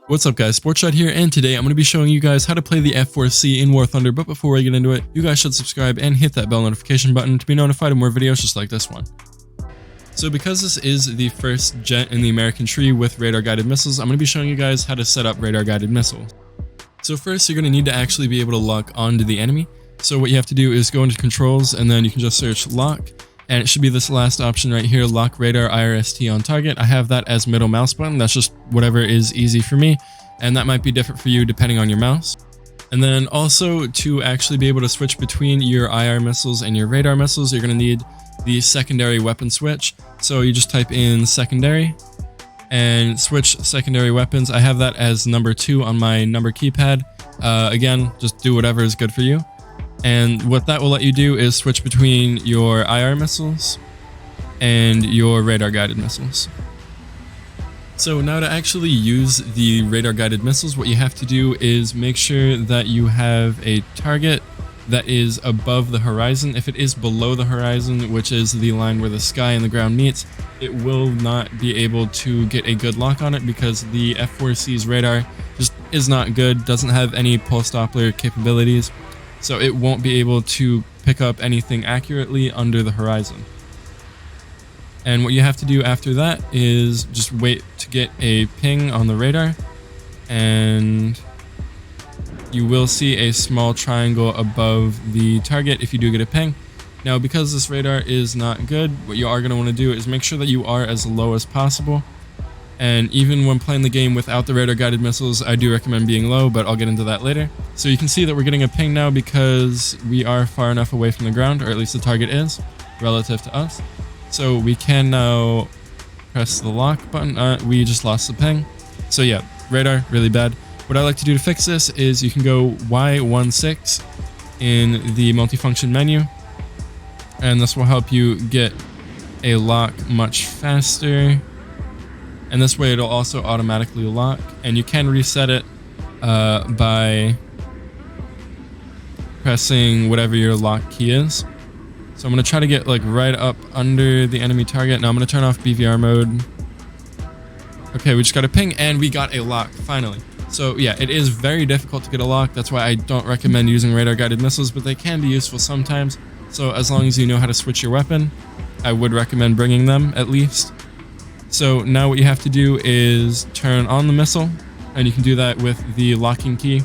What's up guys, Sportshot here, and today I'm going to be showing you guys how to play the F4C in War Thunder, but before I get into it, you guys should subscribe and hit that bell notification button to be notified of more videos just like this one. So because this is the first jet in the American tree with radar guided missiles, I'm going to be showing you guys how to set up radar guided missiles. So first you're going to need to actually be able to lock onto the enemy. So what you have to do is go into controls and then you can just search lock. And it should be this last option right here, lock radar IRST on target. I have that as middle mouse button. That's just whatever is easy for me. And that might be different for you depending on your mouse. And then also to actually be able to switch between your IR missiles and your radar missiles, you're going to need the secondary weapon switch. So you just type in secondary and switch secondary weapons. I have that as number 2 on my number keypad. Again, just do whatever is good for you. And what that will let you do is switch between your IR missiles and your radar guided missiles. So now to actually use the radar guided missiles, what you have to do is make sure that you have a target that is above the horizon. If it is below the horizon, which is the line where the sky and the ground meets, it will not be able to get a good lock on it because the F4C's radar just is not good, doesn't have any pulse Doppler capabilities. So it won't be able to pick up anything accurately under the horizon. And what you have to do after that is just wait to get a ping on the radar. And you will see a small triangle above the target if you do get a ping. Now, because this radar is not good, what you are going to want to do is make sure that you are as low as possible. And even when playing the game without the radar guided missiles, I do recommend being low, but I'll get into that later. So you can see that we're getting a ping now because we are far enough away from the ground, or at least the target is, relative to us. So we can now press the lock button. We just lost the ping. So yeah, radar, really bad. What I like to do to fix this is you can go Y16 in the multifunction menu, and this will help you get a lock much faster. And this way it'll also automatically lock, and you can reset it by pressing whatever your lock key is. So I'm going to try to get like right up under the enemy target. Now I'm going to turn off BVR mode. Okay, we just got a ping and we got a lock finally. So yeah, it is very difficult to get a lock. That's why I don't recommend using radar guided missiles, but they can be useful sometimes. So as long as you know how to switch your weapon, I would recommend bringing them at least. So now what you have to do is turn on the missile, and you can do that with the locking key.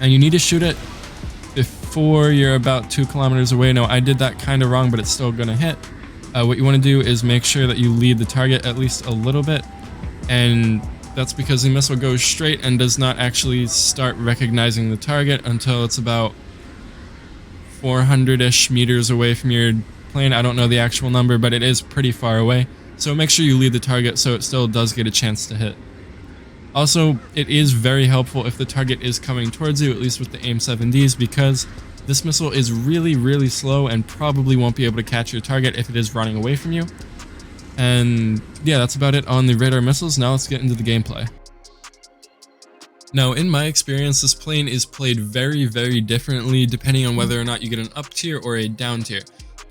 And you need to shoot it before you're about 2 kilometers away. No, I did that kind of wrong, but it's still gonna hit. What you want to do is make sure that you lead the target at least a little bit, and that's because the missile goes straight and does not actually start recognizing the target until it's about 400-ish meters away from your plane. I don't know the actual number, but it is pretty far away. So make sure you lead the target so it still does get a chance to hit. Also, it is very helpful if the target is coming towards you, at least with the AIM-7Ds, because this missile is really slow and probably won't be able to catch your target if it is running away from you. And yeah, that's about it on the radar missiles. Now let's get into the gameplay. Now, in my experience, this plane is played very differently depending on whether or not you get an up tier or a down tier.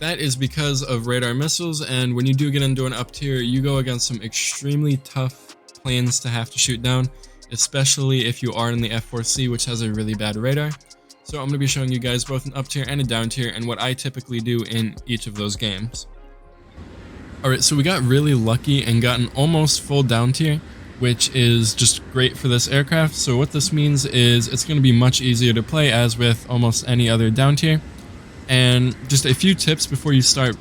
That is because of radar missiles, and when you do get into an up tier, you go against some extremely tough planes to have to shoot down, especially if you are in the F4C, which has a really bad radar. So I'm going to be showing you guys both an up tier and a down tier, and what I typically do in each of those games. Alright, so we got really lucky and got an almost full down tier, which is just great for this aircraft. So what this means is it's going to be much easier to play as with almost any other down tier. And just a few tips before you start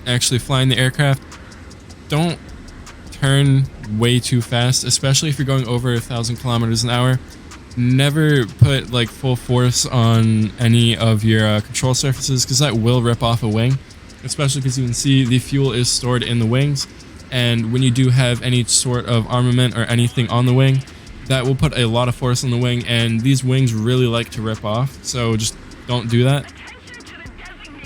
actually flying the aircraft. Don't turn way too fast, especially if you're going over 1,000 kilometers an hour. Never put like full force on any of your control surfaces, because that will rip off a wing, especially because you can see the fuel is stored in the wings. And when you do have any sort of armament or anything on the wing, that will put a lot of force on the wing, and these wings really like to rip off, so just don't do that.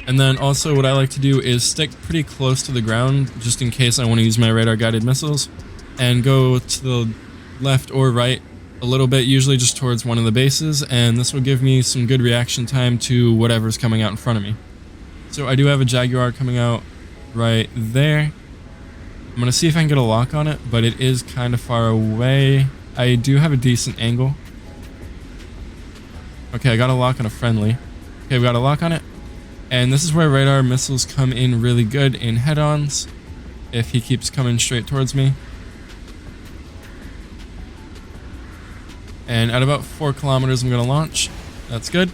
And then also what I like to do is stick pretty close to the ground, just in case I want to use my radar guided missiles, and go to the left or right a little bit, usually just towards one of the bases, and this will give me some good reaction time to whatever's coming out in front of me. So I do have a Jaguar coming out right there. I'm going to see if I can get a lock on it, but it is kind of far away. I do have a decent angle. Okay, I got a lock on a friendly. Okay, we got a lock on it. And this is where radar missiles come in really good in head-ons if he keeps coming straight towards me. And at about 4 kilometers, I'm going to launch. That's good.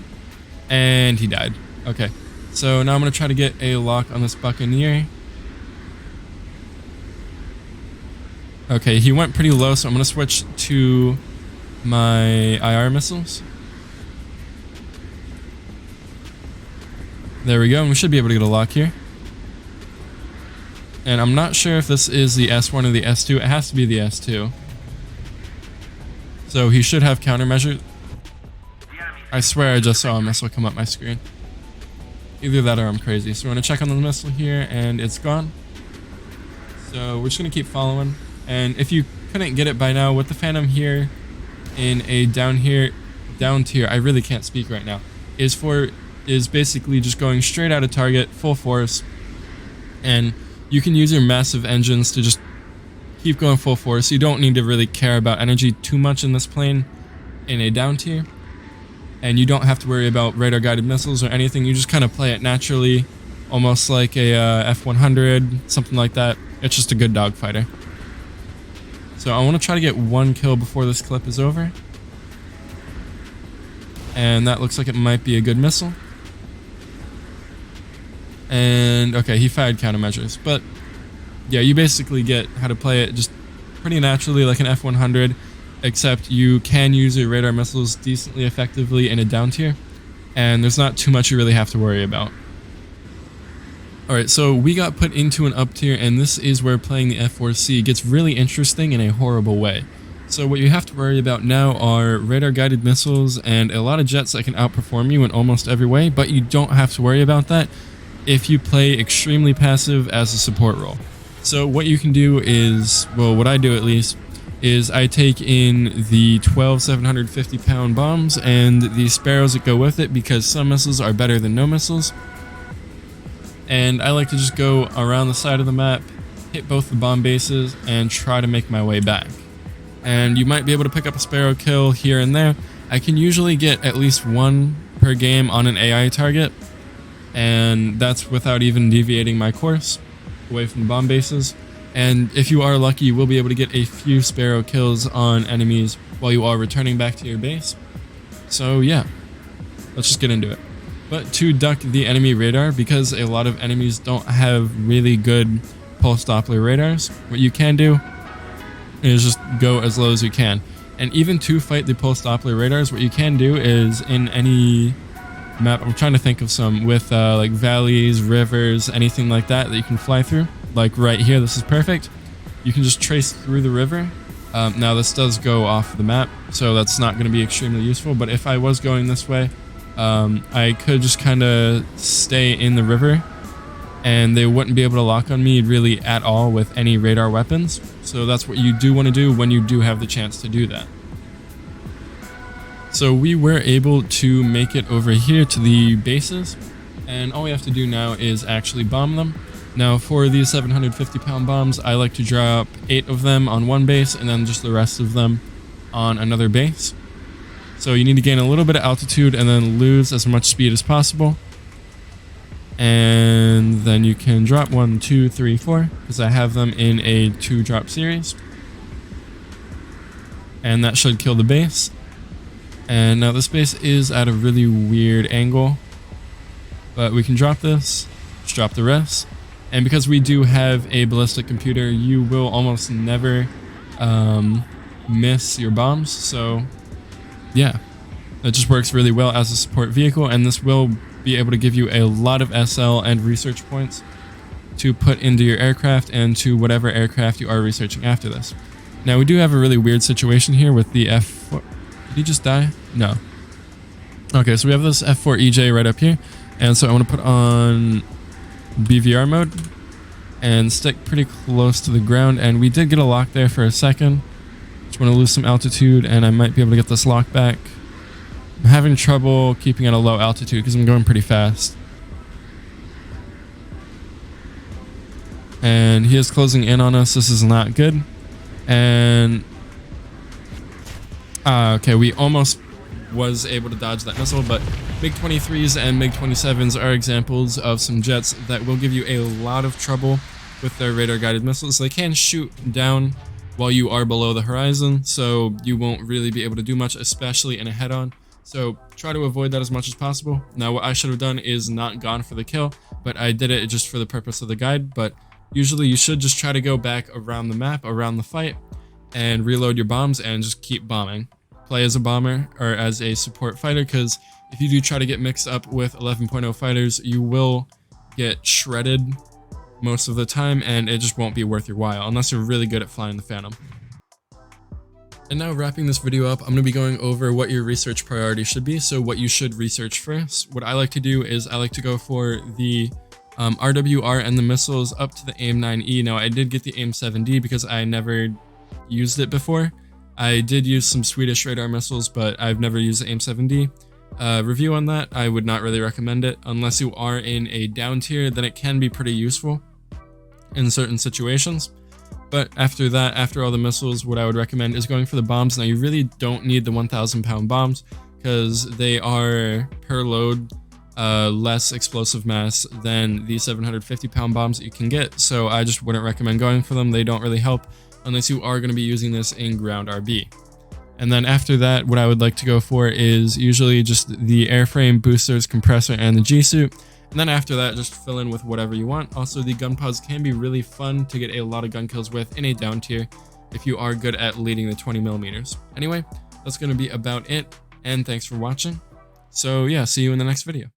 And he died. Okay, so now I'm going to try to get a lock on this Buccaneer. Okay, he went pretty low, so I'm going to switch to my IR missiles. There we go, and we should be able to get a lock here. And I'm not sure if this is the S1 or the S2. It has to be the S2. So he should have countermeasures. I swear I just saw a missile come up my screen. Either that or I'm crazy. So we're going to check on the missile here, and it's gone. So we're just going to keep following. And if you couldn't get it by now, with the Phantom here in a down tier, I really can't speak right now, is basically just going straight out of target, full force. And you can use your massive engines to just keep going full force. You don't need to really care about energy too much in this plane in a down tier. And you don't have to worry about radar guided missiles or anything. You just kind of play it naturally, almost like a F100, something like that. It's just a good dogfighter. So I want to try to get 1 kill before this clip is over. And that looks like it might be a good missile. And okay, he fired countermeasures. But yeah, you basically get how to play it just pretty naturally like an F100, except you can use your radar missiles decently effectively in a down tier. And there's not too much you really have to worry about. Alright, so we got put into an up tier, and this is where playing the F4C gets really interesting in a horrible way. So what you have to worry about now are radar guided missiles and a lot of jets that can outperform you in almost every way, but you don't have to worry about that if you play extremely passive as a support role. So what you can do is, well, what I do at least, is I take in the 12 750-pound bombs and the Sparrows that go with it, because some missiles are better than no missiles. And I like to just go around the side of the map, hit both the bomb bases, and try to make my way back. And you might be able to pick up a Sparrow kill here and there. I can usually get at least 1 per game on an AI target, and that's without even deviating my course away from the bomb bases. And if you are lucky, you will be able to get a few Sparrow kills on enemies while you are returning back to your base. So yeah, let's just get into it. But to duck the enemy radar, because a lot of enemies don't have really good pulse Doppler radars, what you can do is just go as low as you can. And even to fight the pulse Doppler radars, what you can do is in any map, I'm trying to think of some with like valleys, rivers, anything like that you can fly through. Like right here, this is perfect. You can just trace through the river. Now this does go off the map, so that's not going to be extremely useful. But if I was going this way, I could just kind of stay in the river, and they wouldn't be able to lock on me really at all with any radar weapons. So that's what you do want to do when you do have the chance to do that. So we were able to make it over here to the bases, and all we have to do now is actually bomb them. Now for these 750-pound bombs, I like to drop 8 of them on one base and then just the rest of them on another base. So you need to gain a little bit of altitude and then lose as much speed as possible. And then you can drop 1, 2, 3, 4, because I have them in a 2-drop series. And that should kill the base. And now this base is at a really weird angle, but we can drop this, just drop the rest. And because we do have a ballistic computer, you will almost never miss your bombs. So yeah, it just works really well as a support vehicle, and this will be able to give you a lot of SL and research points to put into your aircraft and to whatever aircraft you are researching after this. Now we do have a really weird situation here with the F4. Did he just die? No. Okay, so we have this F4EJ right up here, and so I want to put on BVR mode and stick pretty close to the ground, and we did get a lock there for a second. Just want to lose some altitude, and I might be able to get this lock back. I'm having trouble keeping at a low altitude because I'm going pretty fast. And he is closing in on us. This is not good. And Okay, we almost was able to dodge that missile, but MiG-23s and MiG-27s are examples of some jets that will give you a lot of trouble with their radar-guided missiles. They can shoot down while you are below the horizon, so you won't really be able to do much, especially in a head-on. So try to avoid that as much as possible. Now, what I should have done is not gone for the kill, but I did it just for the purpose of the guide. But usually you should just try to go back around the map, around the fight, and reload your bombs and just keep bombing. Play as a bomber or as a support fighter, because if you do try to get mixed up with 11.0 fighters, you will get shredded most of the time, and it just won't be worth your while unless you're really good at flying the Phantom. And now, wrapping this video up, I'm going to be going over what your research priority should be, so what you should research first. What I like to do is I like to go for the RWR and the missiles up to the AIM-9E. Now, I did get the AIM-7D because I never used it before. I did use some Swedish radar missiles, but I've never used the AIM-7D. Review on that, I would not really recommend it. Unless you are in a down tier, then it can be pretty useful in certain situations. But after that, after all the missiles, what I would recommend is going for the bombs. Now, you really don't need the 1,000 pound bombs because they are per load less explosive mass than the 750 pound bombs that you can get. So I just wouldn't recommend going for them. They don't really help unless you are going to be using this in ground RB. And then after that, what I would like to go for is usually just the airframe, boosters, compressor, and the G-suit. And then after that, just fill in with whatever you want. Also, the gun pods can be really fun to get a lot of gun kills with in a down tier if you are good at leading the 20mm. Anyway, that's going to be about it, and thanks for watching. So yeah, see you in the next video.